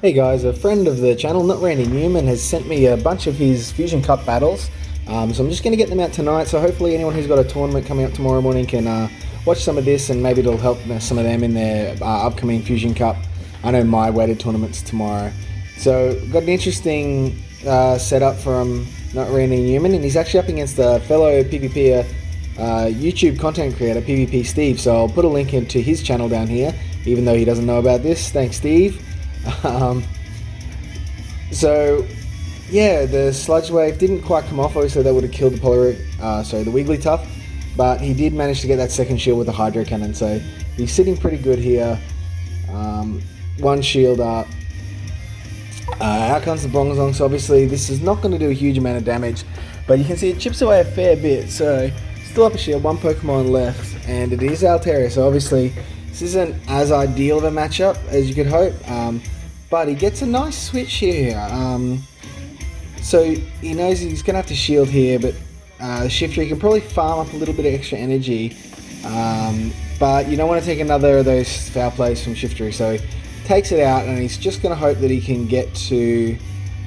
Hey guys, a friend of the channel, NotRandyN3wman, has sent me a bunch of his Fusion Cup battles. So I'm just going to get them out tonight, so hopefully anyone who's got a tournament coming up tomorrow morning can watch some of this, and maybe it'll help some of them in their upcoming Fusion Cup. I know my weighted tournament's tomorrow. So got an interesting setup from NotRandyN3wman, and he's actually up against a fellow PvP YouTube content creator, PvPSteeve. So I'll put a link into his channel down here, even though he doesn't know about this. Thanks, Steve. So yeah, the sludge wave didn't quite come off. Obviously that would have killed the the Wigglytuff, but he did manage to get that second shield with the Hydro Cannon, so he's sitting pretty good here. One shield up. Out comes the Bronzong, so obviously this is not going to do a huge amount of damage, but you can see it chips away a fair bit. So still up a shield, one Pokemon left, and it is Altaria, so obviously this isn't as ideal of a matchup as you could hope, but he gets a nice switch here. So he knows he's going to have to shield here, but Shifter, he can probably farm up a little bit of extra energy, but you don't want to take another of those foul plays from Shifter, so he takes it out, and he's just going to hope that he can get to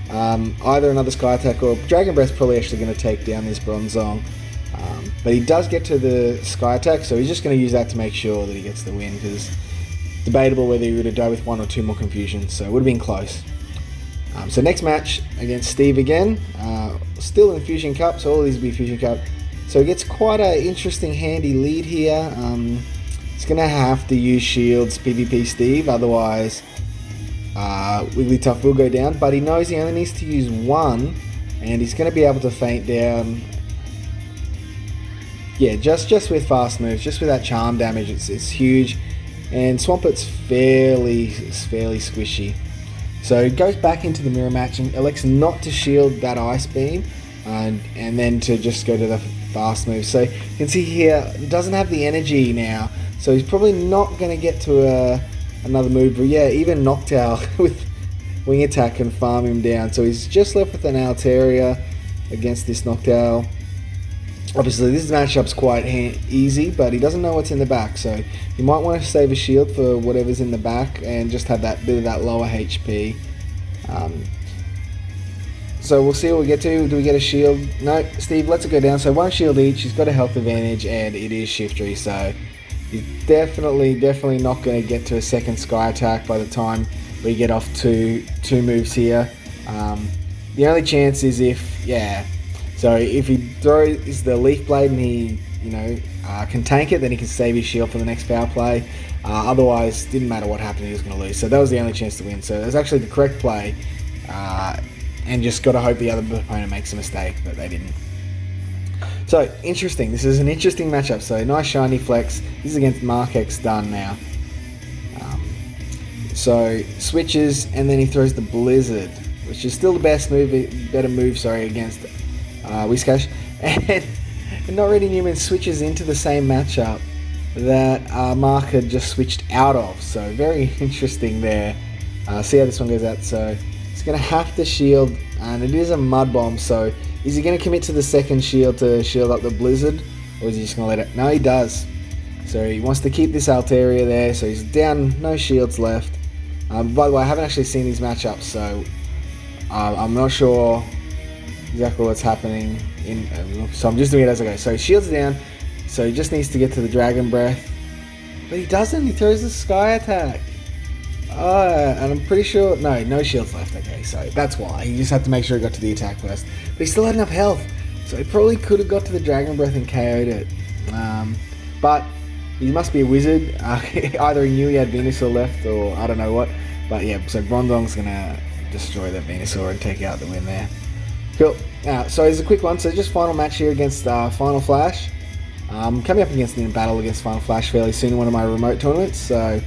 either another Sky Attack, or Dragon Breath's probably actually going to take down this Bronzong. But he does get to the Sky Attack, so he's just going to use that to make sure that he gets the win, because it's debatable whether he would have died with one or two more confusions, so it would have been close. So next match against Steve again, still in Fusion Cup, so all these will be Fusion Cup. So he gets quite an interesting handy lead here. He's going to have to use shields, PvPSteeve, otherwise Wigglytuff will go down, but he knows he only needs to use one, and he's going to be able to feint down. Yeah, just with fast moves, just with that charm damage, it's huge, and Swampet's fairly squishy. So he goes back into the mirror match and elects not to shield that Ice Beam, and then to just go to the fast move. So you can see here, he doesn't have the energy now, so he's probably not going to get to another move. But yeah, even Noctowl with Wing Attack can farm him down. So he's just left with an Altaria against this Noctowl. Obviously this matchup's quite easy, but he doesn't know what's in the back, so you might want to save a shield for whatever's in the back and just have that bit of that lower HP. So we'll see what we get to. Do we get a shield? No, Steve lets it go down, so one shield each. He's got a health advantage, and it is Shiftery, so he's definitely not going to get to a second Sky Attack by the time we get off two moves here. The only chance is if, so if he throws the Leaf Blade and he, can tank it, then he can save his shield for the next foul play. Otherwise, didn't matter what happened, he was going to lose. So that was the only chance to win. So it was actually the correct play, and just got to hope the other opponent makes a mistake, but they didn't. So interesting. This is an interesting matchup. So nice shiny flex. This is against Markex Dunn now. So switches, and then he throws the Blizzard, which is still the better move against Whiscash, and NotRandyN3wman switches into the same matchup that Mark had just switched out of, so very interesting there. See how this one goes out. So he's going to have to shield, and it is a Mud Bomb, so is he going to commit to the second shield to shield up the Blizzard, or is he just going to let it? No, he does. So he wants to keep this Altaria there, so he's down, no shields left. By the way, I haven't actually seen these matchups, so I'm not sure exactly what's happening so I'm just doing it as I go. So he shields down, so he just needs to get to the Dragon Breath, but he doesn't. He throws the Sky Attack, and I'm pretty sure no shields left. Okay, so that's why he just had to make sure he got to the attack first, but he still had enough health, so he probably could have got to the Dragon Breath and KO'd it, but he must be a wizard. Either he knew he had Venusaur left, or I don't know what, but yeah, so Bronzong's gonna destroy that Venusaur and take out the win there. Cool. So it's a quick one. So just final match here against Final Flash. Coming up against in battle against Final Flash fairly soon in one of my remote tournaments. So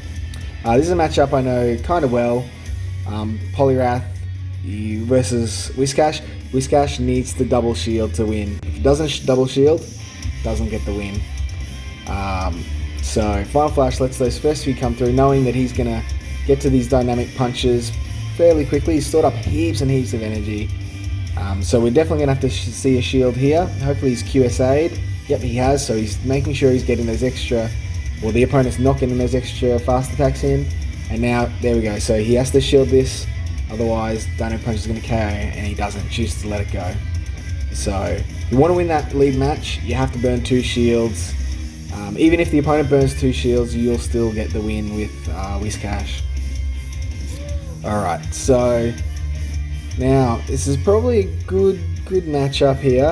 this is a matchup I know kind of well. Poliwrath versus Whiscash. Whiscash needs the double shield to win. If he doesn't double shield, doesn't get the win. So Final Flash lets those first few come through, knowing that he's gonna get to these dynamic punches fairly quickly. He's stored up heaps and heaps of energy. So we're definitely going to have to see a shield here. Hopefully he's QSA'd. Yep, he has, so he's making sure he's getting those extra, the opponent's not getting those extra fast attacks in. And now, there we go, so he has to shield this. Otherwise, Dino Punch is going to KO, and he doesn't, chooses to let it go. So, you want to win that lead match, you have to burn 2 shields. Even if the opponent burns 2 shields, you'll still get the win with Whiscash. Alright, so now this is probably a good matchup here.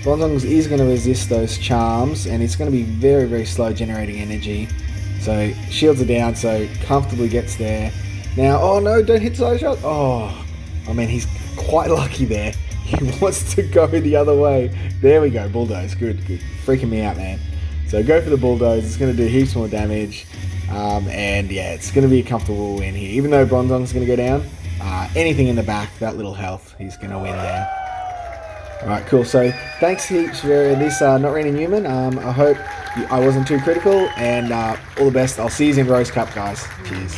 Bronzong is going to resist those charms, and it's going to be very, very slow generating energy. So shields are down, so comfortably gets there. Now, oh no, don't hit side shot. Oh, I mean, he's quite lucky there. He wants to go the other way. There we go, Bulldoze. Good. Freaking me out, man. So go for the Bulldoze. It's going to do heaps more damage. And yeah, it's going to be a comfortable win here. Even though Bronzong's going to go down, anything in the back, that little health, he's going to win there. Alright, cool. So thanks heaps for this NotRandyN3wman. I hope I wasn't too critical, and all the best. I'll see you in Rose Cup, guys. Cheers.